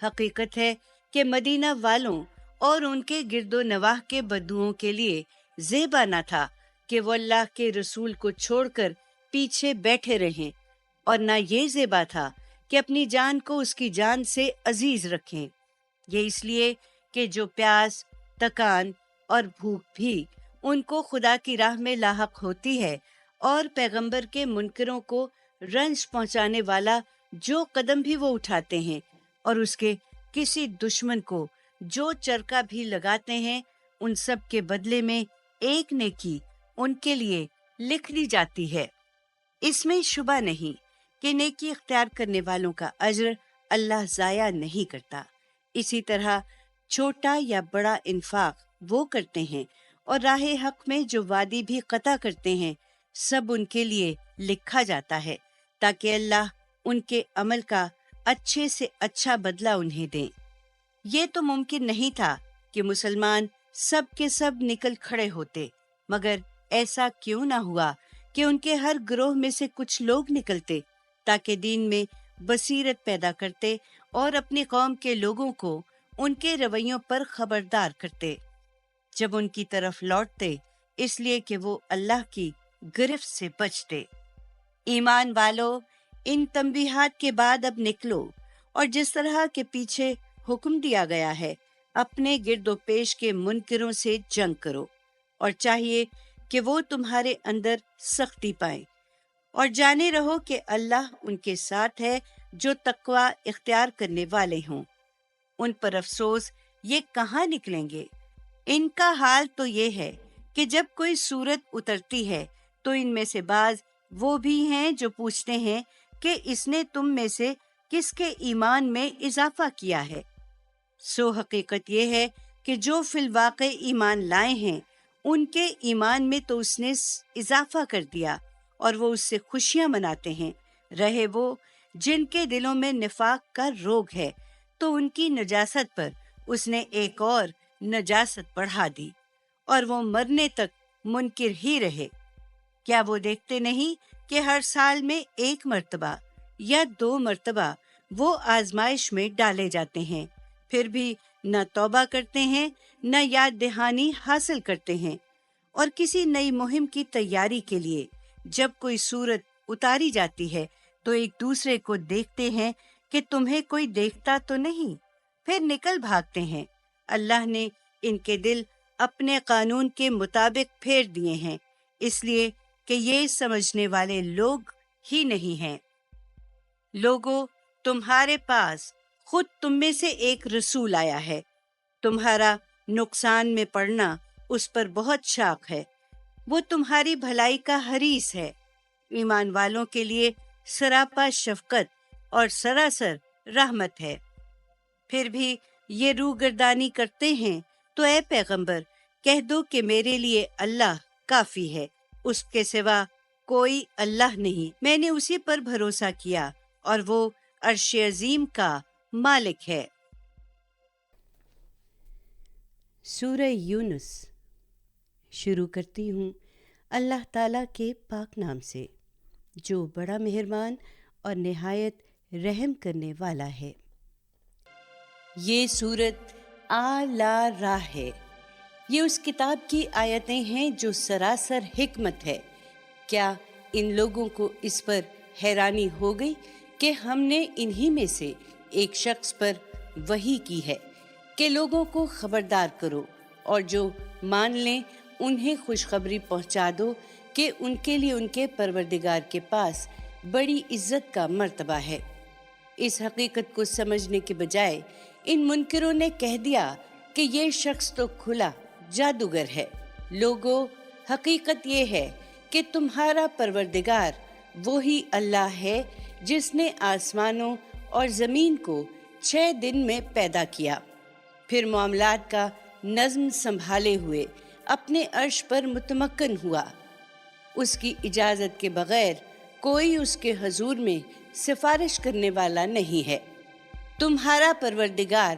حقیقت ہے کہ مدینہ والوں اور ان کے گرد و نواح کے بدوؤں کے لیے زیبا نہ تھا کہ وہ اللہ کے رسول کو چھوڑ کر پیچھے بیٹھے رہیں، اور نہ یہ زیبا تھا کہ اپنی جان کو اس کی جان سے عزیز رکھیں۔ یہ اس لیے کہ جو پیاس، تکان اور بھوک بھی ان کو خدا کی راہ میں لاحق ہوتی ہے، اور پیغمبر کے منکروں کو رنج پہنچانے والا جو قدم بھی وہ اٹھاتے ہیں، اور اس کے کسی دشمن کو جو چرکا بھی لگاتے ہیں، ان سب کے بدلے میں ایک نیکی ان کے لیے لکھ دی جاتی ہے۔ اس میں شبہ نہیں کہ نیکی اختیار کرنے والوں کا اجر اللہ ضائع نہیں کرتا۔ اسی طرح چھوٹا یا بڑا انفاق وہ کرتے ہیں، اور راہ حق میں جو وادی بھی قطع کرتے ہیں، سب ان کے لیے لکھا جاتا ہے، تاکہ اللہ ان کے عمل کا اچھے سے اچھا بدلہ انہیں دیں۔ یہ تو ممکن نہیں تھا کہ مسلمان سب کے سب نکل کھڑے ہوتے، مگر ایسا کیوں نہ ہوا کہ ان کے ہر گروہ میں سے کچھ لوگ نکلتے، تاکہ دین میں بصیرت پیدا کرتے اور اپنی قوم کے لوگوں کو ان کے رویوں پر خبردار کرتے، جب ان کی طرف لوٹتے، اس لیے کہ وہ اللہ کی گرفت سے بچتے۔ ایمان والو، ان تنبیہات کے بعد اب نکلو، اور جس طرح کے پیچھے حکم دیا گیا ہے، اپنے گرد و پیش کے منکروں سے جنگ کرو، اور چاہیے کہ وہ تمہارے اندر سختی پائیں، اور جانے رہو کہ اللہ ان کے ساتھ ہے جو تقوی اختیار کرنے والے ہوں۔ ان پر افسوس، یہ کہاں نکلیں گے؟ ان کا حال تو یہ ہے کہ جب کوئی سورت اترتی ہے تو ان میں سے بعض وہ بھی ہیں جو پوچھتے ہیں کہ اس نے تم میں سے کس کے ایمان میں اضافہ کیا ہے؟ سو حقیقت یہ ہے کہ جو فی الواقع ایمان لائے ہیں، ان کے ایمان میں تو اس نے اضافہ کر دیا، اور وہ اس سے خوشیاں مناتے ہیں۔ رہے وہ جن کے دلوں میں نفاق کا روگ ہے، تو ان کی نجاست پر اس نے ایک اور نجاست بڑھا دی، اور وہ مرنے تک منکر ہی رہے۔ کیا وہ دیکھتے نہیں کہ ہر سال میں ایک مرتبہ یا 2 مرتبہ وہ آزمائش میں ڈالے جاتے ہیں، پھر بھی نہ توبہ کرتے ہیں، نہ یاد دہانی حاصل کرتے ہیں، اور کسی نئی مہم کی تیاری کے لیے جب کوئی صورت اتاری جاتی ہے تو ایک دوسرے کو دیکھتے ہیں کہ تمہیں کوئی دیکھتا تو نہیں، پھر نکل بھاگتے ہیں۔ اللہ نے ان کے دل اپنے قانون کے مطابق پھیر دیے ہیں، اس لیے کہ یہ سمجھنے والے لوگ ہی نہیں ہیں۔ لوگو، تمہارے پاس خود تم میں سے ایک رسول آیا ہے، تمہارا نقصان میں پڑنا اس پر بہت شاق ہے، وہ تمہاری بھلائی کا حریص ہے۔ ایمان والوں کے لیے سراپا شفقت اور سراسر رحمت ہے۔ پھر بھی یہ روگردانی کرتے ہیں تو اے پیغمبر کہہ دو کہ میرے لیے اللہ کافی ہے، اس کے سوا کوئی اللہ نہیں، میں نے اسی پر بھروسہ کیا، اور وہ عرش عظیم کا مالک ہے۔ سورہ یونس شروع کرتی ہوں اللہ تعالیٰ کے پاک نام سے، جو بڑا مہربان اور نہایت رحم کرنے والا ہے۔ یہ سورت لا راہ ہے۔ یہ اس کتاب کی آیتیں ہیں جو سراسر حکمت ہے۔ کیا ان لوگوں کو اس پر حیرانی ہو گئی کہ ہم نے انہی میں سے ایک شخص پر وحی کی ہے کہ لوگوں کو خبردار کرو، اور جو مان لیں انہیں خوشخبری پہنچا دو کہ ان کے لیے ان کے پروردگار کے پاس بڑی عزت کا مرتبہ ہے۔ اس حقیقت کو سمجھنے کے بجائے ان منکروں نے کہہ دیا کہ یہ شخص تو کھلا جادوگر ہے۔ لوگو، حقیقت یہ ہے کہ تمہارا پروردگار وہی اللہ ہے جس نے آسمانوں اور زمین کو 6 دن میں پیدا کیا، پھر معاملات کا نظم سنبھالے ہوئے اپنے عرش پر متمکن ہوا۔ اس کی اجازت کے بغیر کوئی اس کے حضور میں سفارش کرنے والا نہیں ہے۔ تمہارا پروردگار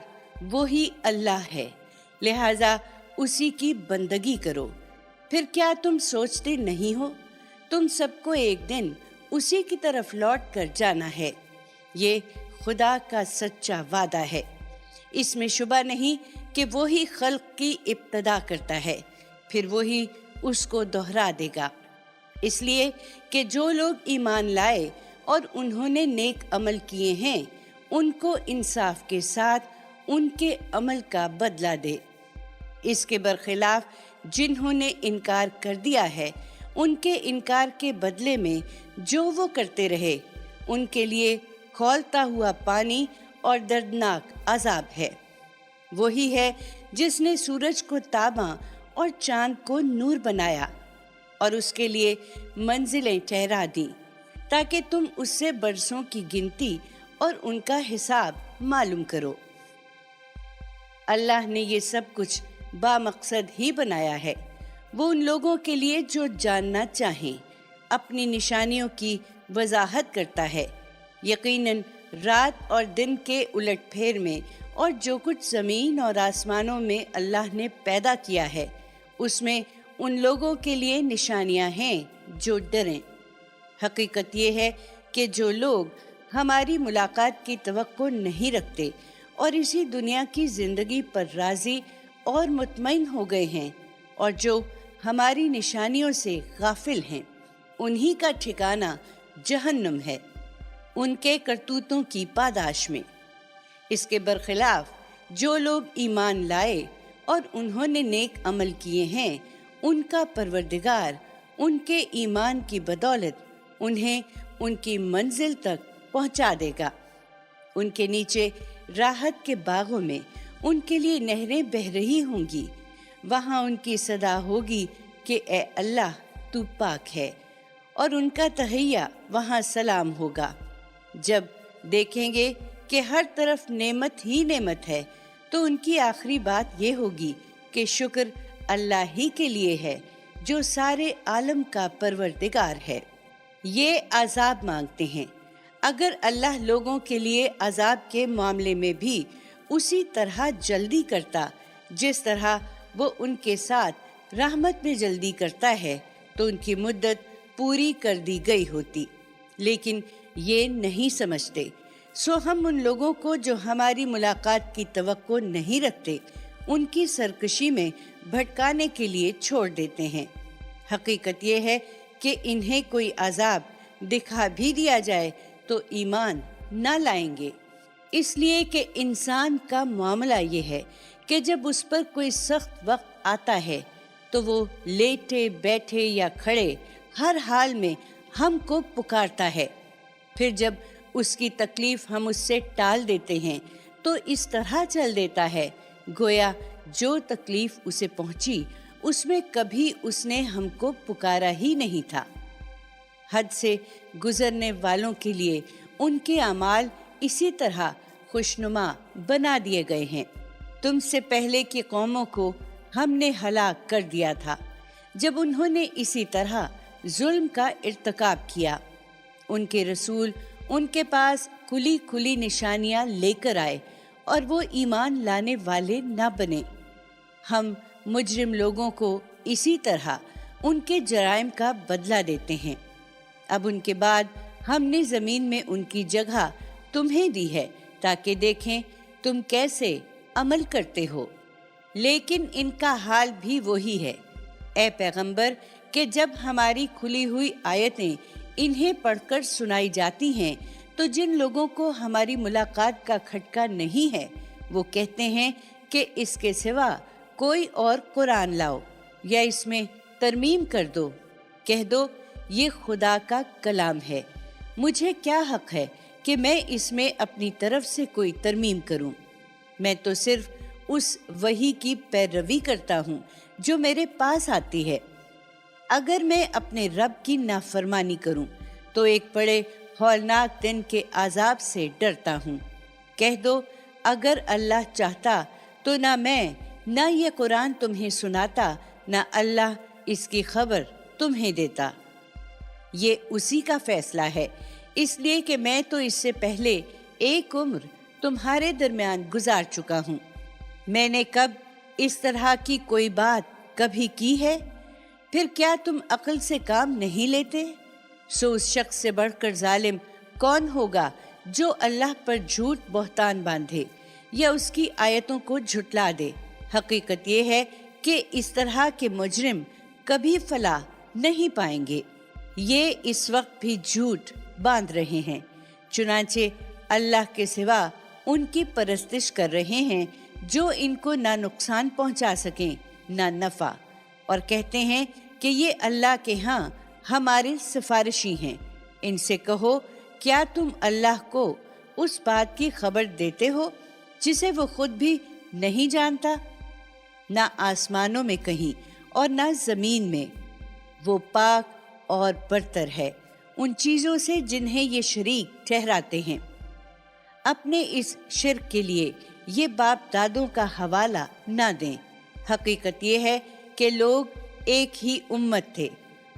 وہی اللہ ہے، لہذا اسی کی بندگی کرو۔ پھر کیا تم سوچتے نہیں ہو؟ تم سب کو ایک دن اسی کی طرف لوٹ کر جانا ہے۔ یہ خدا کا سچا وعدہ ہے۔ اس میں شبہ نہیں کہ وہی خلق کی ابتدا کرتا ہے، پھر وہی اس کو دہرا دے گا، اس لیے کہ جو لوگ ایمان لائے اور انہوں نے نیک عمل کیے ہیں ان کو انصاف کے ساتھ ان کے عمل کا بدلہ دے۔ اس کے برخلاف جنہوں نے انکار کر دیا ہے ان کے انکار کے بدلے میں جو وہ کرتے رہے ان کے لیے کھولتا ہوا پانی اور دردناک عذاب ہے۔ وہی ہے جس نے سورج کو تاباں اور چاند کو نور بنایا اور اس کے لیے منزلیں ٹھہرا دیں تاکہ تم اس سے برسوں کی گنتی اور ان کا حساب معلوم کرو۔ اللہ نے یہ سب کچھ بامقصد ہی بنایا ہے۔ وہ ان لوگوں کے لیے جو جاننا چاہیں اپنی نشانیوں کی وضاحت کرتا ہے۔ یقیناً رات اور دن کے الٹ پھیر میں اور جو کچھ زمین اور آسمانوں میں اللہ نے پیدا کیا ہے اس میں ان لوگوں کے لیے نشانیاں ہیں جو ڈریں۔ حقیقت یہ ہے کہ جو لوگ ہماری ملاقات کی توقع نہیں رکھتے اور اسی دنیا کی زندگی پر راضی اور مطمئن ہو گئے ہیں اور جو ہماری نشانیوں سے غافل ہیں انہی کا ٹھکانہ جہنم ہے، ان کے کرتوتوں کی پاداش میں۔ اس کے برخلاف جو لوگ ایمان لائے اور انہوں نے نیک عمل کیے ہیں ان کا پروردگار ان کے ایمان کی بدولت انہیں ان کی منزل تک پہنچا دے گا۔ ان کے نیچے راحت کے باغوں میں ان کے لیے نہریں بہہ رہی ہوں گی، وہاں ان کی صدا ہوگی کہ اے اللہ تو پاک ہے، اور ان کا تحیہ وہاں سلام ہوگا۔ جب دیکھیں گے کہ ہر طرف نعمت ہی نعمت ہے تو ان کی آخری بات یہ ہوگی کہ شکر اللہ ہی کے لیے ہے جو سارے عالم کا پروردگار ہے۔ یہ عذاب مانگتے ہیں، اگر اللہ لوگوں کے لیے عذاب کے معاملے میں بھی اسی طرح جلدی کرتا جس طرح وہ ان کے ساتھ رحمت میں جلدی کرتا ہے تو ان کی مدت پوری کر دی گئی ہوتی، لیکن یہ نہیں سمجھتے، سو ہم ان لوگوں کو جو ہماری ملاقات کی توقع نہیں رکھتے ان کی سرکشی میں بھٹکانے کے لیے چھوڑ دیتے ہیں۔ حقیقت یہ ہے کہ انہیں کوئی عذاب دکھا بھی دیا جائے تو ایمان نہ لائیں گے، اس لیے کہ انسان کا معاملہ یہ ہے کہ جب اس پر کوئی سخت وقت آتا ہے تو وہ لیٹے بیٹھے یا کھڑے ہر حال میں ہم کو پکارتا ہے، پھر جب اس کی تکلیف ہم اس سے ٹال دیتے ہیں تو اس طرح چل دیتا ہے گویا جو تکلیف اسے پہنچی اس میں کبھی اس نے ہم کو پکارا ہی نہیں تھا۔ حد سے گزرنے والوں کے لیے ان کے اعمال اسی طرح خوشنما بنا دیے گئے ہیں۔ تم سے پہلے کی قوموں کو ہم نے ہلاک کر دیا تھا جب انہوں نے اسی طرح ظلم کا ارتکاب کیا۔ ان کے رسول ان کے پاس کھلی کھلی نشانیاں لے کر آئے اور وہ ایمان لانے والے نہ بنے۔ ہم مجرم لوگوں کو اسی طرح ان کے جرائم کا بدلہ دیتے ہیں۔ اب ان کے بعد ہم نے زمین میں ان کی جگہ تمہیں دی ہے تاکہ دیکھیں تم کیسے عمل کرتے ہو، لیکن ان کا حال بھی وہی ہے۔ اے پیغمبر کہ جب ہماری کھلی ہوئی آیتیں انہیں پڑھ کر سنائی جاتی ہیں تو جن لوگوں کو ہماری ملاقات کا کھٹکا نہیں ہے وہ کہتے ہیں کہ اس کے سوا کوئی اور قرآن لاؤ یا اس میں ترمیم کر دو۔ کہہ دو یہ خدا کا کلام ہے، مجھے کیا حق ہے کہ میں اس میں اپنی طرف سے کوئی ترمیم کروں؟ میں تو صرف اس وحی کی پیروی کرتا ہوں جو میرے پاس آتی ہے۔ اگر میں اپنے رب کی نافرمانی کروں تو ایک بڑے ہولناک دن کے عذاب سے ڈرتا ہوں۔ کہہ دو اگر اللہ چاہتا تو نہ میں نہ یہ قرآن تمہیں سناتا نہ اللہ اس کی خبر تمہیں دیتا۔ یہ اسی کا فیصلہ ہے، اس لیے کہ میں تو اس سے پہلے ایک عمر تمہارے درمیان گزار چکا ہوں۔ میں نے کب اس طرح کی کوئی بات کبھی کی ہے؟ پھر کیا تم عقل سے کام نہیں لیتے؟ سو اس شخص سے بڑھ کر ظالم کون ہوگا جو اللہ پر جھوٹ بہتان باندھے یا اس کی آیتوں کو جھٹلا دے۔ حقیقت یہ ہے کہ اس طرح کے مجرم کبھی فلاح نہیں پائیں گے۔ یہ اس وقت بھی جھوٹ باندھ رہے ہیں، چنانچہ اللہ کے سوا ان کی پرستش کر رہے ہیں جو ان کو نہ نقصان پہنچا سکیں نہ نفع، اور کہتے ہیں کہ یہ اللہ کے ہاں ہمارے سفارشی ہیں۔ ان سے کہو، کیا تم اللہ کو اس بات کی خبر دیتے ہو جسے وہ خود بھی نہیں جانتا؟ نہ آسمانوں میں کہیں اور نہ زمین میں، وہ پاک اور برتر ہے ان چیزوں سے جنہیں یہ شریک ٹھہراتے ہیں۔ اپنے اس شرک کے لیے یہ باپ دادوں کا حوالہ نہ دیں۔ حقیقت یہ ہے کہ لوگ ایک ہی امت تھے،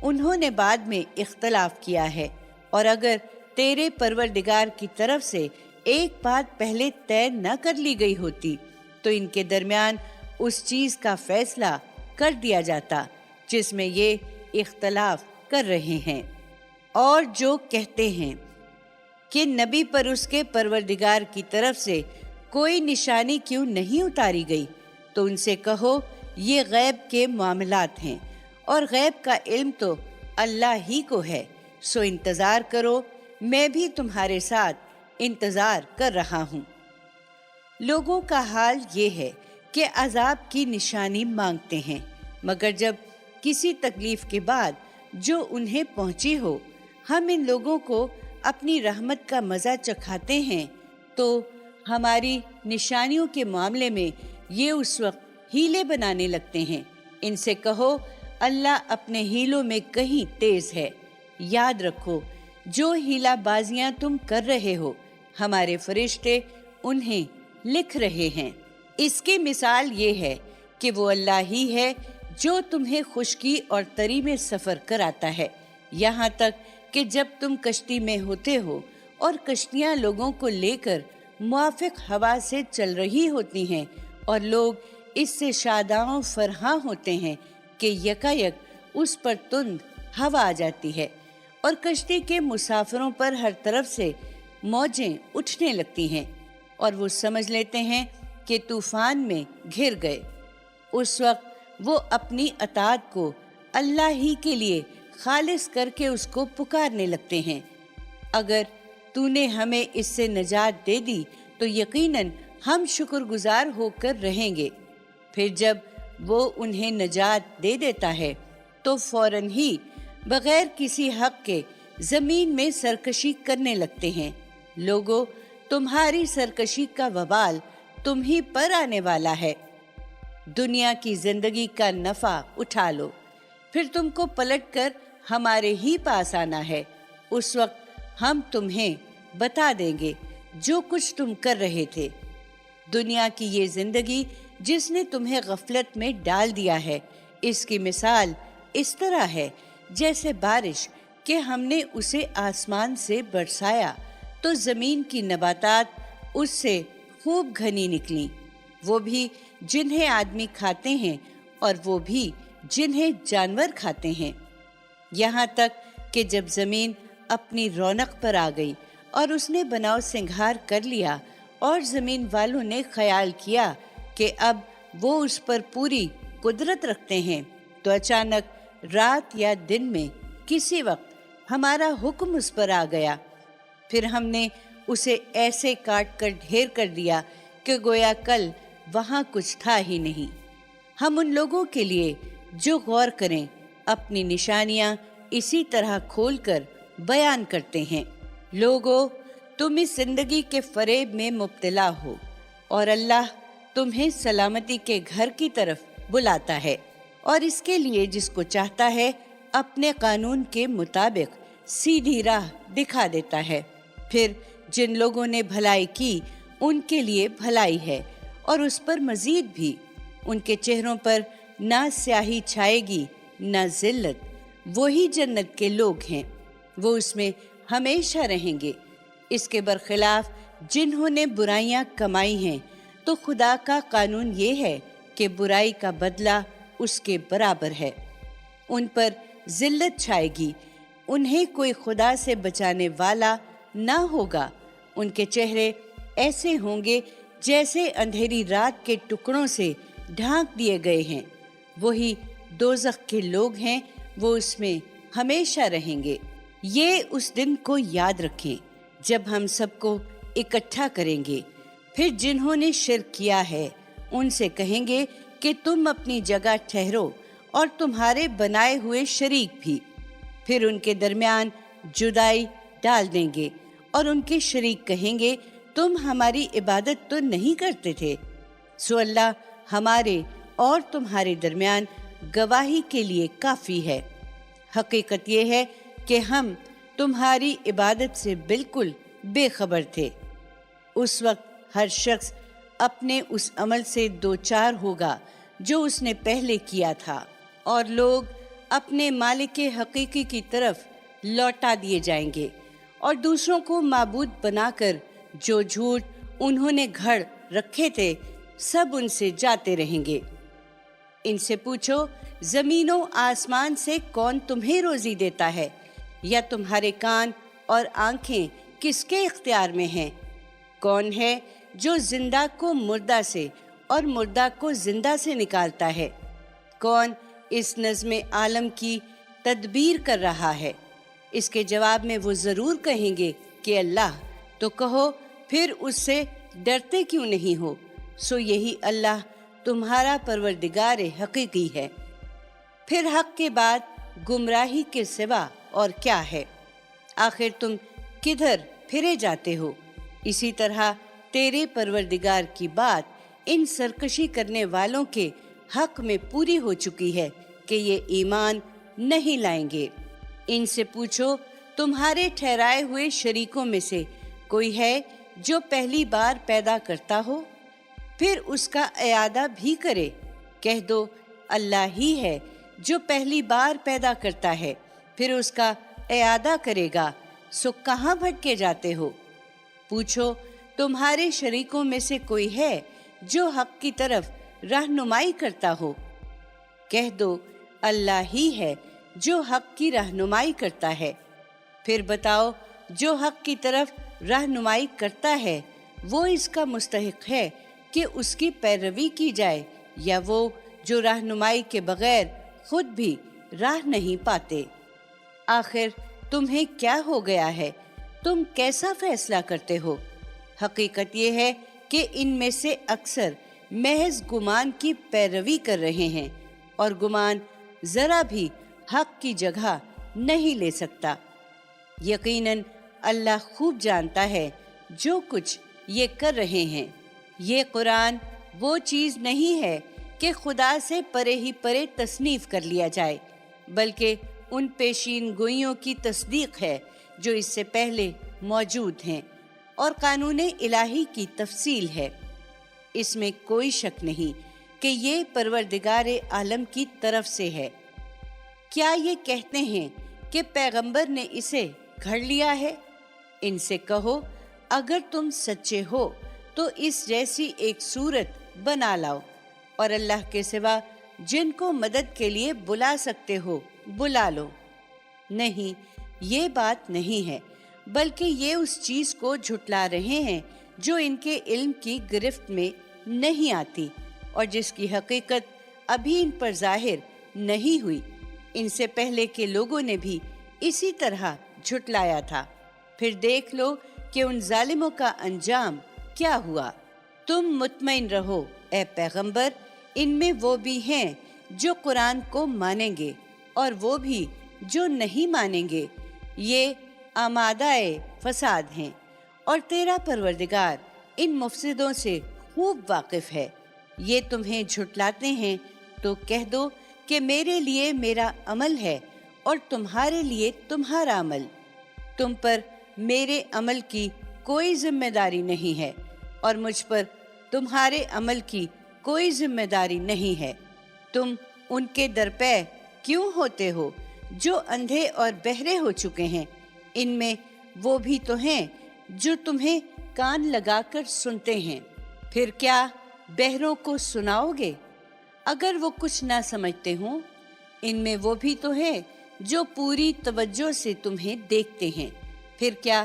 انہوں نے بعد میں اختلاف کیا ہے، اور اگر تیرے پروردگار کی طرف سے ایک بات پہلے طے نہ کر لی گئی ہوتی تو ان کے درمیان اس چیز کا فیصلہ کر دیا جاتا جس میں یہ اختلاف کر رہے ہیں۔ اور جو کہتے ہیں کہ نبی پر اس کے پروردگار کی طرف سے کوئی نشانی کیوں نہیں اتاری گئی، تو ان سے کہو، یہ غیب کے معاملات ہیں اور غیب کا علم تو اللہ ہی کو ہے، سو انتظار کرو، میں بھی تمہارے ساتھ انتظار کر رہا ہوں۔ لوگوں کا حال یہ ہے کہ عذاب کی نشانی مانگتے ہیں، مگر جب کسی تکلیف کے بعد جو انہیں پہنچی ہو ہم ان لوگوں کو اپنی رحمت کا مزہ چکھاتے ہیں تو ہماری نشانیوں کے معاملے میں یہ اس وقت ہیلے بنانے لگتے ہیں۔ ان سے کہو، اللہ اپنے ہیلوں میں کہیں تیز ہے۔ یاد رکھو، جو ہیلا بازیاں تم کر رہے ہو ہمارے فرشتے انہیں لکھ رہے ہیں۔ اس کی مثال یہ ہے کہ وہ اللہ ہی ہے جو تمہیں خشکی اور تری میں سفر کراتا ہے، یہاں تک کہ جب تم کشتی میں ہوتے ہو اور کشتیاں لوگوں کو لے کر موافق ہوا سے چل رہی ہوتی ہیں اور لوگ اس سے شاداں فرحاں ہوتے ہیں کہ یکایک اس پر تند ہوا آ جاتی ہے اور کشتی کے مسافروں پر ہر طرف سے موجیں اٹھنے لگتی ہیں اور وہ سمجھ لیتے ہیں کہ طوفان میں گھر گئے۔ اس وقت وہ اپنی اطاعت کو اللہ ہی کے لیے خالص کر کے اس کو پکارنے لگتے ہیں۔ اگر تو نے ہمیں اس سے نجات دے دی تو یقیناً ہم شکر گزار ہو کر رہیں گے۔ پھر جب وہ انہیں نجات دے دیتا ہے تو فوراً ہی بغیر کسی حق کے زمین میں سرکشی کرنے لگتے ہیں۔ لوگو، تمہاری سرکشی کا وبال تم ہی پر آنے والا ہے۔ دنیا کی زندگی کا نفع اٹھا لو، پھر تم کو پلٹ کر ہمارے ہی پاس آنا ہے۔ اس وقت ہم تمہیں بتا دیں گے جو کچھ تم کر رہے تھے۔ دنیا کی یہ زندگی جس نے تمہیں غفلت میں ڈال دیا ہے، اس کی مثال اس طرح ہے جیسے بارش کہ ہم نے اسے آسمان سے برسایا تو زمین کی نباتات اس سے خوب گھنی نکلیں، وہ بھی جنہیں آدمی کھاتے ہیں اور وہ بھی جنہیں جانور کھاتے ہیں، یہاں تک کہ جب زمین اپنی رونق پر آ گئی اور اس نے بناؤ سنگھار کر لیا اور زمین والوں نے خیال کیا کہ اب وہ اس پر پوری قدرت رکھتے ہیں، تو اچانک رات یا دن میں کسی وقت ہمارا حکم اس پر آ گیا، پھر ہم نے اسے ایسے کاٹ کر ڈھیر کر دیا کہ گویا کل وہاں کچھ تھا ہی نہیں۔ ہم ان لوگوں کے لیے جو غور کریں اپنی نشانیاں اسی طرح کھول کر بیان کرتے ہیں۔ لوگو، تم اس زندگی کے فریب میں مبتلا ہو اور اللہ تمہیں سلامتی کے گھر کی طرف بلاتا ہے، اور اس کے لیے جس کو چاہتا ہے اپنے قانون کے مطابق سیدھی راہ دکھا دیتا ہے۔ پھر جن لوگوں نے بھلائی کی ان کے لیے بھلائی ہے اور اس پر مزید بھی، ان کے چہروں پر نہ سیاہی چھائے گی نہ ذلت، وہی جنت کے لوگ ہیں، وہ اس میں ہمیشہ رہیں گے۔ اس کے برخلاف جنہوں نے برائیاں کمائی ہیں تو خدا کا قانون یہ ہے کہ برائی کا بدلہ اس کے برابر ہے۔ ان پر ذلت چھائے گی، انہیں کوئی خدا سے بچانے والا نہ ہوگا، ان کے چہرے ایسے ہوں گے جیسے اندھیری رات کے ٹکڑوں سے ڈھانک دیے گئے ہیں۔ وہی دوزخ کے لوگ ہیں، وہ اس میں ہمیشہ رہیں گے۔ یہ اس دن کو یاد رکھیں جب ہم سب کو اکٹھا کریں گے۔ پھر جنہوں نے شرک کیا ہے ان سے کہیں گے کہ تم اپنی جگہ ٹھہرو اور تمہارے بنائے ہوئے شریک بھی۔ پھر ان کے درمیان جدائی ڈال دیں گے اور ان کے شریک کہیں گے تم ہماری عبادت تو نہیں کرتے تھے، سو اللہ ہمارے اور تمہارے درمیان گواہی کے لیے کافی ہے۔ حقیقت یہ ہے کہ ہم تمہاری عبادت سے بالکل بے خبر تھے۔ اس وقت ہر شخص اپنے اس عمل سے دوچار ہوگا جو اس نے پہلے کیا تھا، اور لوگ اپنے مالک حقیقی کی طرف لوٹا دیے جائیں گے، اور دوسروں کو معبود بنا کر جو جھوٹ انہوں نے گھڑ رکھے تھے سب ان سے جاتے رہیں گے۔ ان سے پوچھو زمین و آسمان سے کون تمہیں روزی دیتا ہے، یا تمہارے کان اور آنکھیں کس کے اختیار میں ہیں؟ کون ہے جو زندہ کو مردہ سے اور مردہ کو زندہ سے نکالتا ہے؟ کون اس نظم عالم کی تدبیر کر رہا ہے؟ اس کے جواب میں وہ ضرور کہیں گے کہ اللہ۔ تو کہو پھر اس سے ڈرتے کیوں نہیں ہو؟ سو یہی اللہ تمہارا پروردگار حقیقی ہے۔ پھر حق کے بعد گمراہی کے سوا اور کیا ہے؟ آخر تم کدھر پھرے جاتے ہو؟ اسی طرح تیرے پروردگار کی بات ان سرکشی کرنے والوں کے حق میں پوری ہو چکی ہے کہ یہ ایمان نہیں لائیں گے۔ ان سے پوچھو تمہارے ٹھہرائے ہوئے شریکوں میں سے کوئی ہے جو پہلی بار پیدا کرتا ہو پھر اس کا اعادہ بھی کرے؟ کہہ دو اللہ ہی ہے جو پہلی بار پیدا کرتا ہے پھر اس کا اعادہ کرے گا، سو کہاں بھٹکے جاتے ہو؟ پوچھو تمہارے شریکوں میں سے کوئی ہے جو حق کی طرف رہنمائی کرتا ہو؟ کہہ دو اللہ ہی ہے جو حق کی رہنمائی کرتا ہے۔ پھر بتاؤ جو حق کی طرف رہنمائی کرتا ہے وہ اس کا مستحق ہے کہ اس کی پیروی کی جائے، یا وہ جو رہنمائی کے بغیر خود بھی راہ نہیں پاتے؟ آخر تمہیں کیا ہو گیا ہے؟ تم کیسا فیصلہ کرتے ہو؟ حقیقت یہ ہے کہ ان میں سے اکثر محض گمان کی پیروی کر رہے ہیں، اور گمان ذرا بھی حق کی جگہ نہیں لے سکتا۔ یقیناً اللہ خوب جانتا ہے جو کچھ یہ کر رہے ہیں۔ یہ قرآن وہ چیز نہیں ہے کہ خدا سے پرے ہی پرے تصنیف کر لیا جائے، بلکہ ان پیشین گوئیوں کی تصدیق ہے جو اس سے پہلے موجود ہیں، اور قانون الہی کی تفصیل ہے۔ اس میں کوئی شک نہیں کہ یہ پروردگار عالم کی طرف سے ہے۔ کیا یہ کہتے ہیں کہ پیغمبر نے اسے گھڑ لیا ہے؟ ان سے کہو اگر تم سچے ہو تو اس جیسی ایک صورت بنا لاؤ، اور اللہ کے سوا جن کو مدد کے لیے بلا سکتے ہو بلا لو۔ نہیں، یہ بات نہیں ہے، بلکہ یہ اس چیز کو جھٹلا رہے ہیں جو ان کے علم کی گرفت میں نہیں آتی، اور جس کی حقیقت ابھی ان پر ظاہر نہیں ہوئی۔ ان سے پہلے کے لوگوں نے بھی اسی طرح جھٹلایا تھا۔ پھر دیکھ لو کہ ان ظالموں کا انجام کیا ہوا۔ تم مطمئن رہو اے پیغمبر، ان میں وہ بھی ہیں جو قرآن کو مانیں گے اور وہ بھی جو نہیں مانیں گے، یہ آمادہ فساد ہیں، اور تیرا پروردگار ان مفسدوں سے خوب واقف ہے۔ یہ تمہیں جھٹلاتے ہیں تو کہہ دو کہ میرے لیے میرا عمل ہے اور تمہارے لیے تمہارا عمل۔ تم پر میرے عمل کی کوئی ذمہ داری نہیں ہے، اور مجھ پر تمہارے عمل کی کوئی ذمہ داری نہیں ہے۔ تم ان کے درپے کیوں ہوتے ہو جو اندھے اور بہرے ہو چکے ہیں؟ ان میں وہ بھی تو ہیں جو تمہیں کان لگا کر سنتے ہیں۔ پھر کیا بہروں کو سناؤ گے اگر وہ کچھ نہ سمجھتے ہوں؟ ان میں وہ بھی تو ہیں جو پوری توجہ سے تمہیں دیکھتے ہیں۔ پھر کیا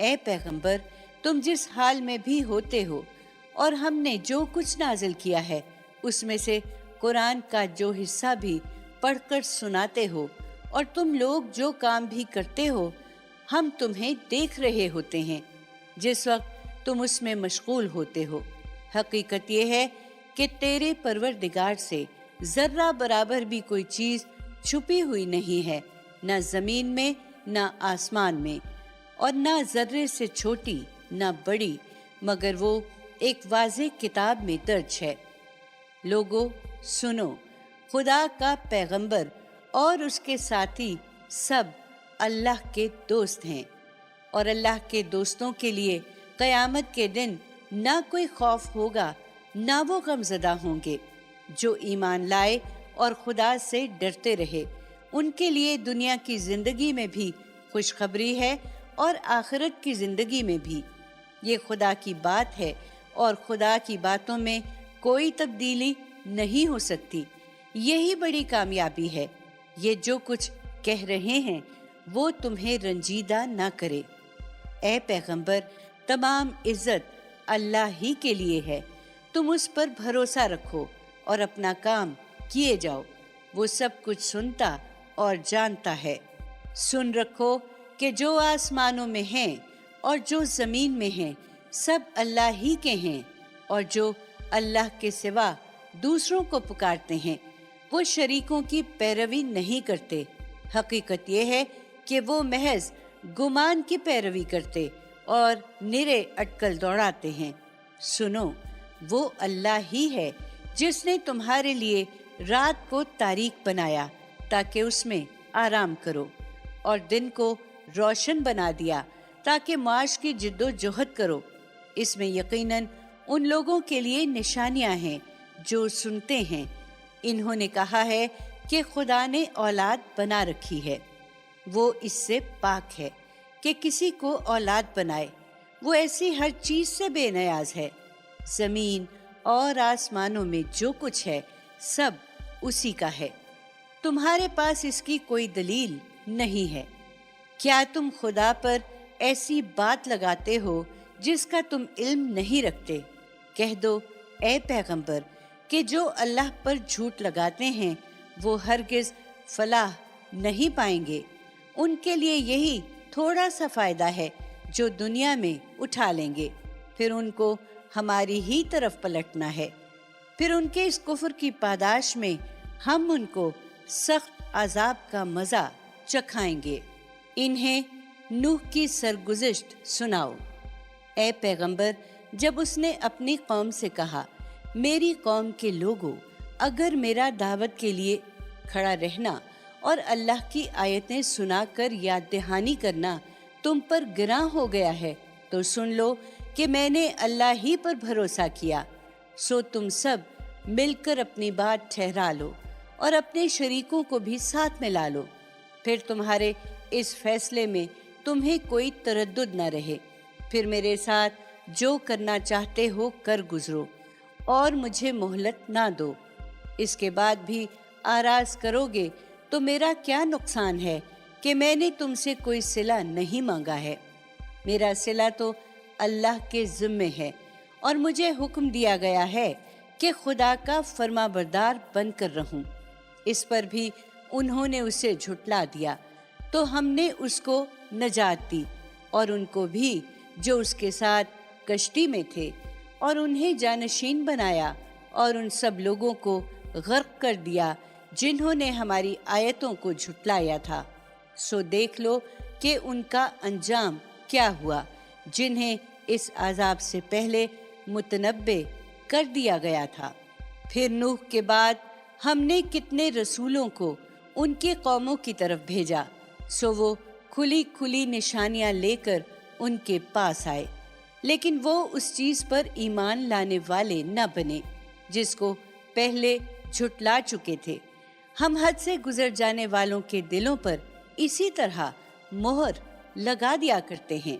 اے پیغمبر، تم جس حال میں بھی ہوتے ہو اور ہم نے جو کچھ نازل کیا ہے اس میں سے قرآن کا جو حصہ بھی پڑھ کر سناتے ہو اور تم لوگ جو کام بھی کرتے ہو، ہم تمہیں دیکھ رہے ہوتے ہیں جس وقت تم اس میں مشغول ہوتے ہو۔ حقیقت یہ ہے کہ تیرے پروردگار سے ذرہ برابر بھی کوئی چیز چھپی ہوئی نہیں ہے، نہ زمین میں نہ آسمان میں، اور نہ ذرے سے چھوٹی نہ بڑی، مگر وہ ایک واضح کتاب میں درج ہے۔ لوگو سنو، خدا کا پیغمبر اور اس کے ساتھی سب اللہ کے دوست ہیں، اور اللہ کے دوستوں کے لیے قیامت کے دن نہ کوئی خوف ہوگا نہ وہ غمزدہ ہوں گے۔ جو ایمان لائے اور خدا سے ڈرتے رہے، ان کے لیے دنیا کی زندگی میں بھی خوشخبری ہے اور آخرت کی زندگی میں بھی۔ یہ خدا کی بات ہے اور خدا کی باتوں میں کوئی تبدیلی نہیں ہو سکتی۔ یہی بڑی کامیابی ہے۔ یہ جو کچھ کہہ رہے ہیں وہ تمہیں رنجیدہ نہ کرے۔ اے پیغمبر، تمام عزت اللہ ہی کے لیے ہے، تم اس پر بھروسہ رکھو اور اپنا کام کیے جاؤ، وہ سب کچھ سنتا اور جانتا ہے۔ سن رکھو کہ جو آسمانوں میں ہیں اور جو زمین میں ہیں سب اللہ ہی کے ہیں، اور جو اللہ کے سوا دوسروں کو پکارتے ہیں وہ شریکوں کی پیروی نہیں کرتے۔ حقیقت یہ ہے کہ وہ محض گمان کی پیروی کرتے اور نرے اٹکل دوڑاتے ہیں۔ سنو، وہ اللہ ہی ہے جس نے تمہارے لیے رات کو تاریک بنایا تاکہ اس میں آرام کرو، اور دن کو روشن بنا دیا تاکہ معاش کی جد و جہد کرو۔ اس میں یقیناً ان لوگوں کے لیے نشانیاں ہیں جو سنتے ہیں۔ انہوں نے کہا ہے کہ خدا نے اولاد بنا رکھی ہے، وہ اس سے پاک ہے کہ کسی کو اولاد بنائے، وہ ایسی ہر چیز سے بے نیاز ہے۔ زمین اور آسمانوں میں جو کچھ ہے سب اسی کا ہے، تمہارے پاس اس کی کوئی دلیل نہیں ہے۔ کیا تم خدا پر ایسی بات لگاتے ہو جس کا تم علم نہیں رکھتے؟ کہہ دو اے پیغمبر کہ جو اللہ پر جھوٹ لگاتے ہیں وہ ہرگز فلاح نہیں پائیں گے۔ ان کے لیے یہی تھوڑا سا فائدہ ہے جو دنیا میں اٹھا لیں گے، پھر ان کو ہماری ہی طرف پلٹنا ہے۔ پھر ان کے اس کفر کی پاداش میں ہم ان کو سخت عذاب کا مزہ چکھائیں گے۔ انہیں نوح کی سرگزشت سناؤ۔ اے پیغمبر، جب اس نے اپنی قوم سے کہا، میری قوم کے لوگوں، اگر میرا دعوت کے لیے کھڑا رہنا اور اللہ کی آیتیں سنا کر یاد دہانی کرنا تم پر گراں ہو گیا ہے تو سن لو کہ میں نے اللہ ہی پر بھروسہ کیا، سو تم سب مل کر اپنی بات ٹھہرا لو اور اپنے شریکوں کو بھی ساتھ میں لا لو، پھر تمہارے اس فیصلے میں تمہیں کوئی تردد نہ رہے، پھر میرے ساتھ جو کرنا چاہتے ہو کر گزرو اور مجھے مہلت نہ دو۔ اس کے بعد بھی آراز کرو گے تو میرا کیا نقصان ہے کہ میں نے تم سے کوئی صلہ نہیں مانگا ہے۔ میرا صلہ تو اللہ کے ذمے ہے، اور مجھے حکم دیا گیا ہے کہ خدا کا فرما بردار بن کر رہوں۔ اس پر بھی انہوں نے اسے جھٹلا دیا تو ہم نے اس کو نجات دی، اور ان کو بھی جو اس کے ساتھ کشتی میں تھے، اور انہیں جانشین بنایا، اور ان سب لوگوں کو غرق کر دیا جنہوں نے ہماری آیتوں کو جھٹلایا تھا۔ سو دیکھ لو کہ ان کا انجام کیا ہوا جنہیں اس عذاب سے پہلے متنبع کر دیا گیا تھا۔ پھر نوح کے بعد ہم نے کتنے رسولوں کو ان کی قوموں کی طرف بھیجا، سو وہ کھلی کھلی نشانیاں لے کر ان کے پاس آئے، لیکن وہ اس چیز پر ایمان لانے والے نہ بنے جس کو پہلے جھٹلا چکے تھے۔ ہم حد سے گزر جانے والوں کے دلوں پر اسی طرح مہر لگا دیا کرتے ہیں۔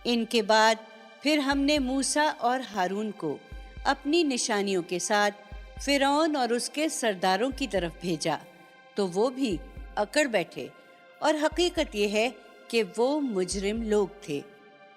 ان کے بعد پھر ہم نے موسیٰ اور ہارون کو اپنی نشانیوں کے ساتھ فرعون اور اس کے سرداروں کی طرف بھیجا، تو وہ بھی اکڑ بیٹھے، اور حقیقت یہ ہے کہ وہ مجرم لوگ تھے۔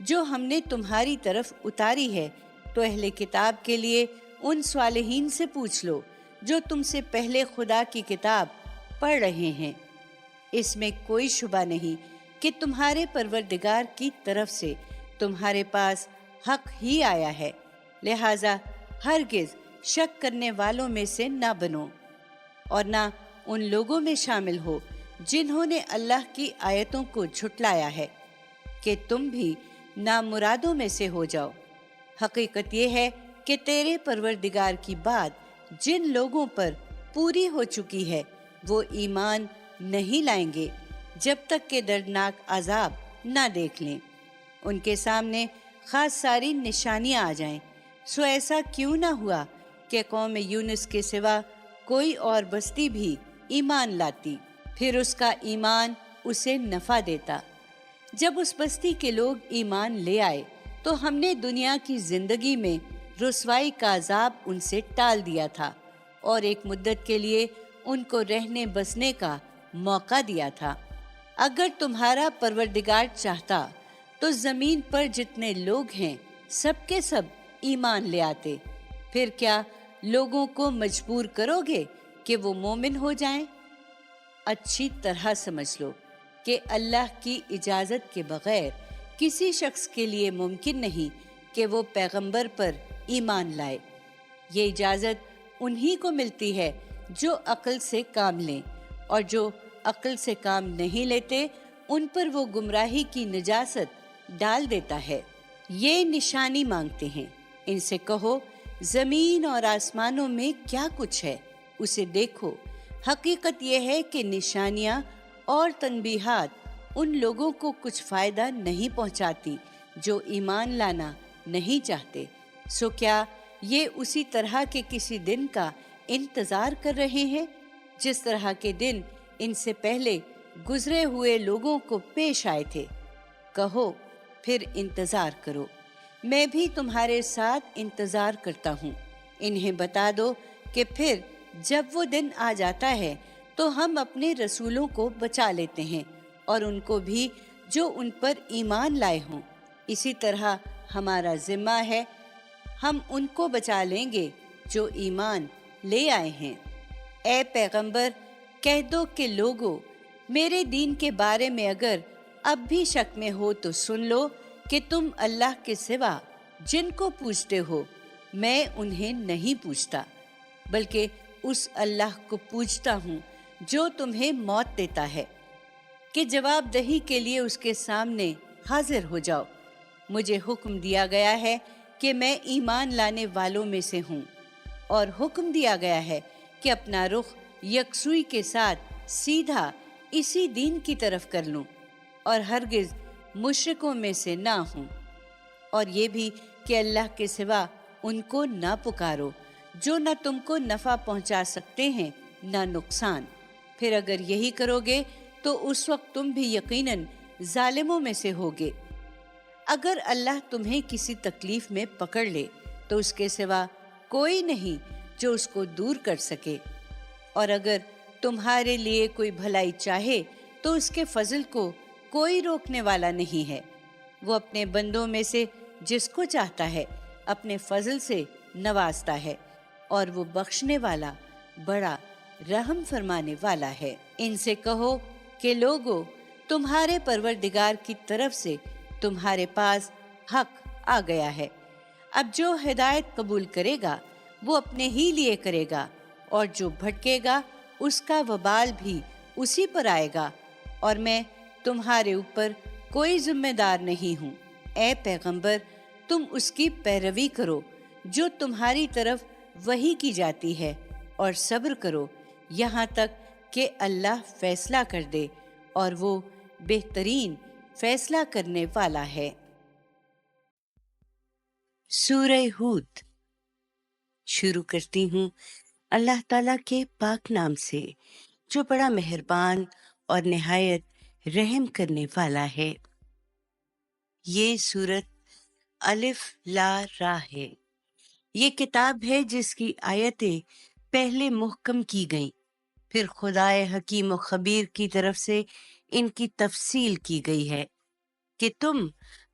جو ہم نے تمہاری طرف اتاری ہے تو اہل کتاب کے لیے ان صالحین سے پوچھ لو جو تم سے پہلے خدا کی کتاب پڑھ رہے ہیں۔ اس میں کوئی شبہ نہیں کہ تمہارے پروردگار کی طرف سے تمہارے پاس حق ہی آیا ہے، لہذا ہرگز شک کرنے والوں میں سے نہ بنو اور نہ ان لوگوں میں شامل ہو جنہوں نے اللہ کی آیتوں کو جھٹلایا ہے کہ تم بھی نامرادوں میں سے ہو جاؤ۔ حقیقت یہ ہے کہ تیرے پروردگار کی بات جن لوگوں پر پوری ہو چکی ہے وہ ایمان نہیں لائیں گے جب تک کہ دردناک عذاب نہ دیکھ لیں۔ ان کے سامنے خاص ساری نشانیاں آ جائیں، سو ایسا کیوں نہ ہوا کہ قوم یونس کے سوا کوئی اور بستی بھی ایمان لاتی، پھر اس کا ایمان اسے نفع دیتا۔ جب اس بستی کے لوگ ایمان لے آئے تو ہم نے دنیا کی زندگی میں رسوائی کا عذاب ان سے ٹال دیا تھا اور ایک مدت کے لیے ان کو رہنے بسنے کا موقع دیا تھا۔ اگر تمہارا پروردگار چاہتا تو زمین پر جتنے لوگ ہیں سب کے سب ایمان لے آتے، پھر کیا لوگوں کو مجبور کرو گے کہ وہ مومن ہو جائیں؟ اچھی طرح سمجھ لو کہ اللہ کی اجازت کے بغیر کسی شخص کے لیے ممکن نہیں کہ وہ پیغمبر پر ایمان لائے۔ یہ اجازت انہی کو ملتی ہے جو عقل سے کام لیں، اور جو عقل سے کام نہیں لیتے ان پر وہ گمراہی کی نجاست ڈال دیتا ہے۔ یہ نشانی مانگتے ہیں، ان سے کہو زمین اور آسمانوں میں کیا کچھ ہے اسے دیکھو۔ حقیقت یہ ہے کہ نشانیاں اور تنبیہات ان لوگوں کو کچھ فائدہ نہیں پہنچاتی جو ایمان لانا نہیں چاہتے۔ سو کیا یہ اسی طرح کے کسی دن کا انتظار کر رہے ہیں جس طرح کے دن ان سے پہلے گزرے ہوئے لوگوں کو پیش آئے تھے؟ کہو پھر انتظار کرو، میں بھی تمہارے ساتھ انتظار کرتا ہوں۔ انہیں بتا دو کہ پھر جب وہ دن آ جاتا ہے تو ہم اپنے رسولوں کو بچا لیتے ہیں اور ان کو بھی جو ان پر ایمان لائے ہوں، اسی طرح ہمارا ذمہ ہے ہم ان کو بچا لیں گے جو ایمان لے آئے ہیں۔ اے پیغمبر کہہ دو کہ لوگو میرے دین کے بارے میں اگر اب بھی شک میں ہو تو سن لو کہ تم اللہ کے سوا جن کو پوچھتے ہو میں انہیں نہیں پوچھتا، بلکہ اس اللہ کو پوچھتا ہوں جو تمہیں موت دیتا ہے کہ جواب دہی کے لیے اس کے سامنے حاضر ہو جاؤ۔ مجھے حکم دیا گیا ہے کہ میں ایمان لانے والوں میں سے ہوں، اور حکم دیا گیا ہے کہ اپنا رخ یکسوئی کے ساتھ سیدھا اسی دین کی طرف کر لوں اور ہرگز مشرکوں میں سے نہ ہوں، اور یہ بھی کہ اللہ کے سوا ان کو نہ پکارو جو نہ تم کو نفع پہنچا سکتے ہیں نہ نقصان۔ پھر اگر یہی کرو گے تو اس وقت تم بھی یقیناً ظالموں میں سے ہوگے۔ اگر اللہ تمہیں کسی تکلیف میں پکڑ لے تو اس کے سوا کوئی نہیں جو اس کو دور کر سکے، اور اگر تمہارے لیے کوئی بھلائی چاہے تو اس کے فضل کو کوئی روکنے والا نہیں ہے۔ وہ اپنے بندوں میں سے جس کو چاہتا ہے اپنے فضل سے نوازتا ہے، اور وہ بخشنے والا بڑا رحم فرمانے والا ہے۔ ان سے کہو کہ لوگو تمہارے پروردگار کی طرف سے تمہارے پاس حق آ گیا ہے۔ اب جو ہدایت قبول کرے گا وہ اپنے ہی لیے کرے گا، اور جو بھٹکے گا اس کا وبال بھی اسی پر آئے گا، اور میں تمہارے اوپر کوئی ذمہ دار نہیں ہوں۔ اے پیغمبر تم اس کی پیروی کرو جو تمہاری طرف وحی کی جاتی ہے، اور صبر کرو یہاں تک کہ اللہ فیصلہ کر دے، اور وہ بہترین فیصلہ کرنے والا ہے۔ سورہ ہود شروع کرتی ہوں اللہ تعالیٰ کے پاک نام سے جو بڑا مہربان اور نہایت رحم کرنے والا ہے۔ یہ سورت الف لا را ہے۔ یہ کتاب ہے جس کی آیتیں پہلے محکم کی گئیں، پھر خدائے حکیم و خبیر کی طرف سے ان کی تفصیل کی گئی ہے کہ تم